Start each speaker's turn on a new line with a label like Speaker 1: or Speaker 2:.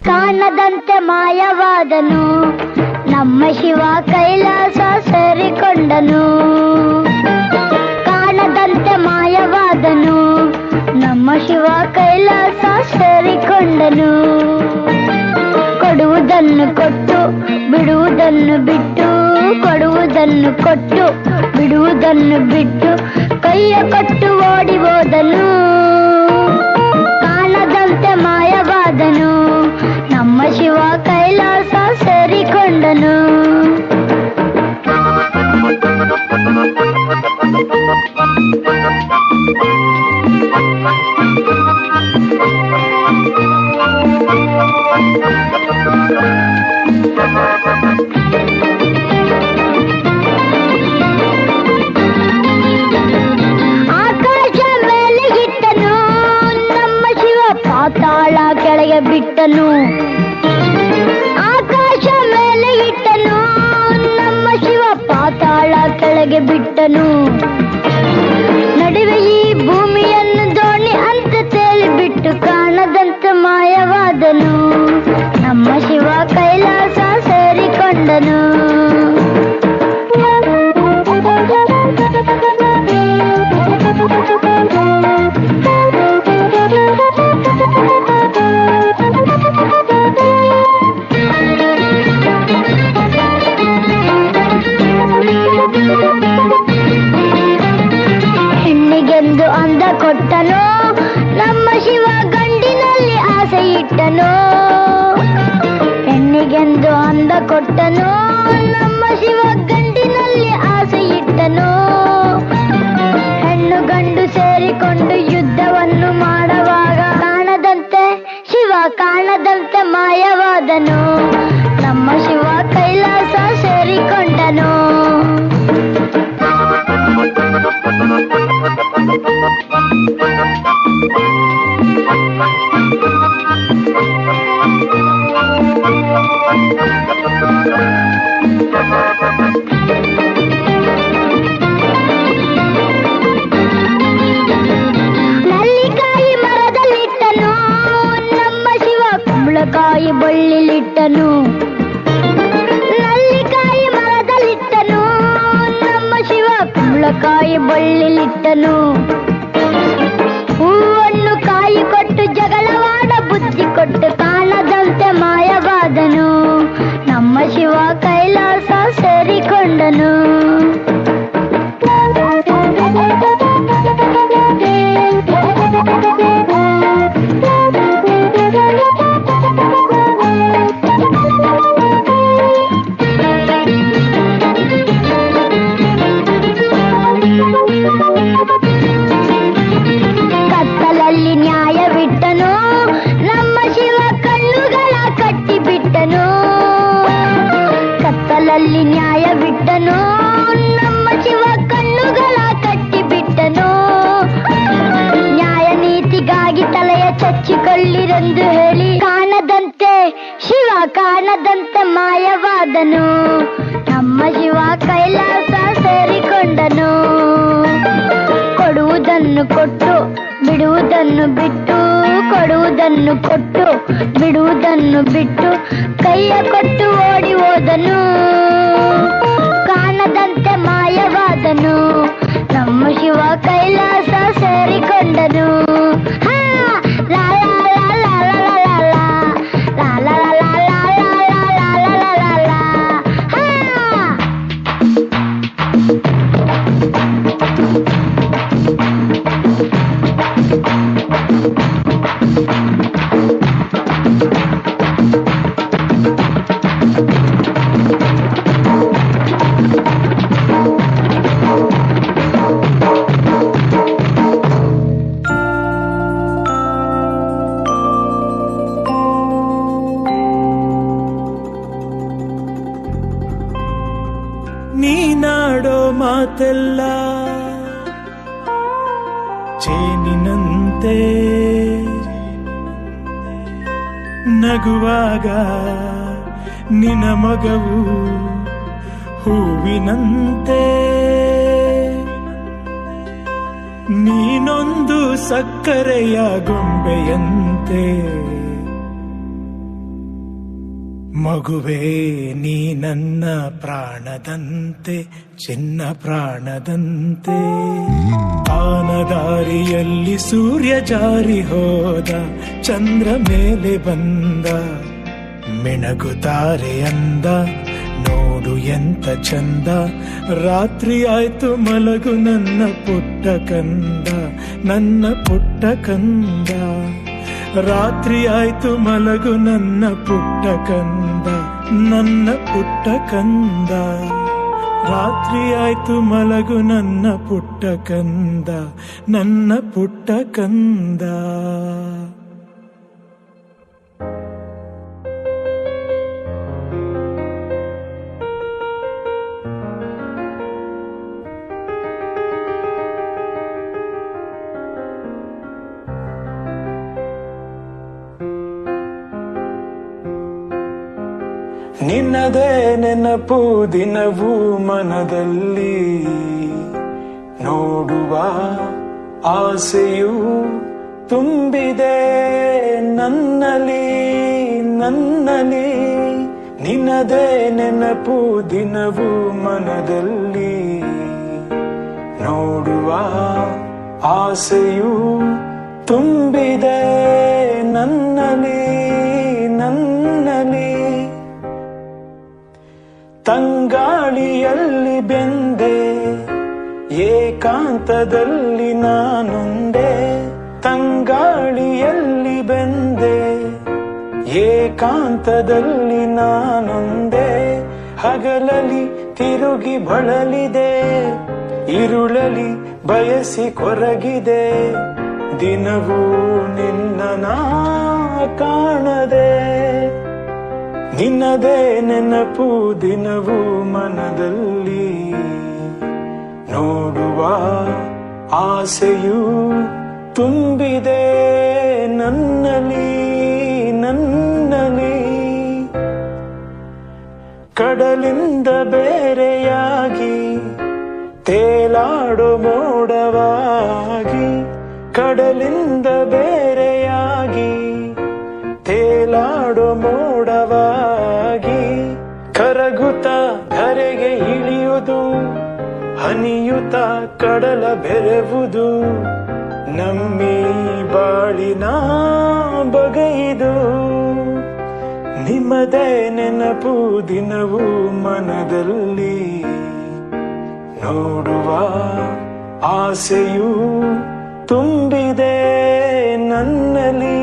Speaker 1: ಕಾಣದಂತೆ ಮಾಯವಾದನು ನಮ್ಮ ಶಿವ ಕೈಲಾಸ ಸೇರಿಕೊಂಡನು. ಕಾಣದಂತೆ ಮಾಯವಾದನು ನಮ್ಮ ಶಿವ ಕೈಲಾಸ ಸೇರಿಕೊಂಡನು. ಕೊಡುವುದನ್ನು ಕೊಟ್ಟು ಬಿಡುವುದನ್ನು ಬಿಟ್ಟು, ಕೊಡುವುದನ್ನು ಕೊಟ್ಟು ಬಿಡುವುದನ್ನು ಬಿಟ್ಟು, ಕೈಯ ಕೊಟ್ಟು ಓಡಿ ಹೋದನು. ಕಾಣದಂತೆ ಮಾಯವಾದನು ನಮ್ಮ ಶಿವ ಕೈಲಾಸ ಸೇರಿಕೊಂಡನು. ಆಕಾಶ ಮೇಲೆ ಇಟ್ಟನು ನಮ್ಮ ಶಿವ ಪಾತಾಳ ಕೆಳಗೆ ಬಿಟ್ಟನು. ಆಕಾಶ ಮೇಲೆ ಇಟ್ಟನು ನಮ್ಮ ಶಿವ ಪಾತಾಳ ಕೆಳಗೆ ಬಿಟ್ಟನು. ನಡುವೆ ಈ ಭೂಮಿಯನ್ನು ದೋಣಿ ಅಂತ ತೇಲಿಬಿಟ್ಟು ಕಾಣದಂತೆ ಮಾಯವಾದನು ನಮ್ಮ ಶಿವ ಕೈಲಾಸ ಸೇರಿಕೊಂಡನು. ಹೆಣ್ಣಿಗೆಂದು ಅಂದ ಕೊಟ್ಟನು ನಮ್ಮ ಶಿವ ಗಂಡಿನಲ್ಲಿ ಆಸೆ ಇಟ್ಟನು. ಹೆಣ್ಣಿಗೆಂದು ಅಂದ ಕೊಟ್ಟನು ನಮ್ಮ ಶಿವ ಗಂಡಿನಲ್ಲಿ ಆಸೆ ಇಟ್ಟನು. ಹೆಣ್ಣು ಗಂಡು ಸೇರಿಕೊಂಡು ಯುದ್ಧವನ್ನು ಮಾಡುವಾಗ ಕಾಣದಂತೆ ಶಿವ ಕಾಣದಂತೆ ಮಾಯವಾದನು ನಮ್ಮ ಶಿವ ಕೈಲಾಸ ಸೇರಿಕೊಂಡನು. ನಲ್ಲಿಕಾಯಿ ಮರದಲ್ಲಿಟ್ಟನು ನಮ್ಮ ಶಿವ ಕುಂಬಳಕಾಯಿ ಬಳ್ಳಿಲಿಟ್ಟನು. ನಲ್ಲಿಕಾಯಿ ಮರದಲ್ಲಿಟ್ಟನು ನಮ್ಮ ಶಿವ ಕುಂಬಳಕಾಯಿ ಬಳ್ಳಿಲಿಟ್ಟನು. ಹೂವನ್ನು ಕಾಯಿ ಕೊಟ್ಟು ಜಗಳವಾಡ ಬುದ್ಧಿ ಕೊಟ್ಟು ಕಾಣದಂತೆ ಮಾಯವಾದನು ನಮ್ಮ ಶಿವ ಕೈಲಾಸ ಸೇರಿಕೊಂಡನು. ಕತ್ತಲಲ್ಲಿ ನ್ಯಾಯವಿಟ್ಟನು ನಮ್ಮ ಶಿವ ಕಣ್ಣುಗಳ ಕಟ್ಟಿಬಿಟ್ಟನು. ಕತ್ತಲಲ್ಲಿ ನ್ಯಾಯವಿಟ್ಟನು ನಮ್ಮ ಶಿವ ಕಣ್ಣುಗಳ ಕಟ್ಟಿಬಿಟ್ಟನು. ನ್ಯಾಯ ನೀತಿಗಾಗಿ ತಲೆಯ ಚಚ್ಚಿಕೊಳ್ಳಿರೆಂದು ಹೇಳಿ ಕಾಣದಂತೆ ಶಿವ ಕಾಣದಂತೆ ಮಾಯವಾದನು ನಮ್ಮ ಶಿವ ಕೈಲಾಸ ಸೇರಿಕೊಂಡನು. ಕೊಡುವುದನ್ನು ಕೊಟ್ಟು ಬಿಡುವುದನ್ನು ಬಿಟ್ಟು, ಕೊಡುವುದನ್ನು ಕೊಟ್ಟು ಬಿಡುವುದನ್ನು ಬಿಟ್ಟು, ಕೈಯ ಕೊಟ್ಟು ಓಡಿ ಹೋದನು. ಕಾಣದಂತೆ ಮಾಯವಾದನು ನಮ್ಮ ಶಿವ ಕೈಲಾಸ ಸೇರಿಕೊಂಡನು.
Speaker 2: ನೀನಾಡೋ ಮಾತೆಲ್ಲ ಚೇನಿನಂತೆ ನಗುವಾಗ ನಿನ ಮಗವು ಹೂವಿನಂತೆ. ನೀನೊಂದು ಸಕ್ಕರೆಯ ಗೊಂಬೆಯಂತೆ ಮಗುವೇ ನೀ ನನ್ನ ಪ್ರಾಣದಂತೆ, ಚಿನ್ನ ಪ್ರಾಣದಂತೆ. ಆನದಾರಿಯಲ್ಲಿ ಸೂರ್ಯ ಜಾರಿ ಹೋದ, ಚಂದ್ರ ಮೇಲೆ ಬಂದ, ಮಿಣಗುತ್ತಾರೆ ಅಂದ, ನೋಡು ಎಂತ ಚಂದ. ರಾತ್ರಿ ಆಯ್ತು ಮಲಗು ನನ್ನ ಪುಟ್ಟ ಕಂದ, ನನ್ನ ಪುಟ್ಟ ಕಂದ. ರಾತ್ರಿ ಆಯ್ತು ಮಲಗು ನನ್ನ ಪುಟ್ಟ ಕಂದ, ನನ್ನ ಪುಟ್ಟ ಕಂದ. ರಾತ್ರಿ ಆಯ್ತು ಮಲಗು ನನ್ನ ಪುಟ್ಟ ಕಂದ, ನನ್ನ ಪುಟ್ಟ ಕಂದ. ನಿನ್ನದೇ ನೆನಪು ದಿನವೂ ಮನದಲ್ಲಿ, ನೋಡುವ ಆಸೆಯು ತುಂಬಿದೆ ನನ್ನಲ್ಲಿ ನನ್ನಲ್ಲಿ. ನಿನ್ನದೇ ನೆನಪು ದಿನವೂ ಮನದಲ್ಲಿ, ನೋಡುವ ಆಸೆಯು ತುಂಬಿದೆ ನನ್ನಲ್ಲಿ ನನ್ನಲ್ಲಿ. ತಂಗಾಳಿಯಲ್ಲಿ ಬೆಂದೆ, ಏಕಾಂತದಲ್ಲಿ ನಾನೊಂದೇ. ತಂಗಾಳಿಯಲ್ಲಿ ಬೆಂದೆ, ಏಕಾಂತದಲ್ಲಿ ನಾನೊಂದೇ. ಹಗಲಲ್ಲಿ ತಿರುಗಿ ಬಳಲಿದೆ, ಇರುಳಲಿ ಬಯಸಿ ಕೊರಗಿದೆ. ದಿನವೂ ನಿನ್ನ ನಾ ಕಾಣದೆ, ನಿನ್ನದೇ ನೆನಪು ದಿನವೂ ಮನದಲ್ಲಿ, ನೋಡುವ ಆಸೆಯು ತುಂಬಿದೆ ನನ್ನಲ್ಲಿ ನನ್ನಲ್ಲಿ. ಕಡಲಿಂದ ಬೇರೆಯಾಗಿ ತೇಲಾಡೋ ಮೋಡವಾಗಿ, ಕಡಲಿಂದ ಬೇರೆಯಾಗಿ ತೇಲಾಡೋ ಮೋಡವಾಗಿ. ಕರಗುತ್ತ ಧರೆಗೆ ಇಳಿಯುವುದು, ಹನಿಯುತ ಕಡಲ ಬೆರೆವುದು. ನಮ್ಮಿ ಬಾಳಿನ ಬಗೆಯಿದು, ನಿಮ್ಮದೇ ನೆನಪು ದಿನವೂ ಮನದಲ್ಲಿ, ನೋಡುವ ಆಸೆಯು ತುಂಬಿದೆ ನನ್ನಲ್ಲಿ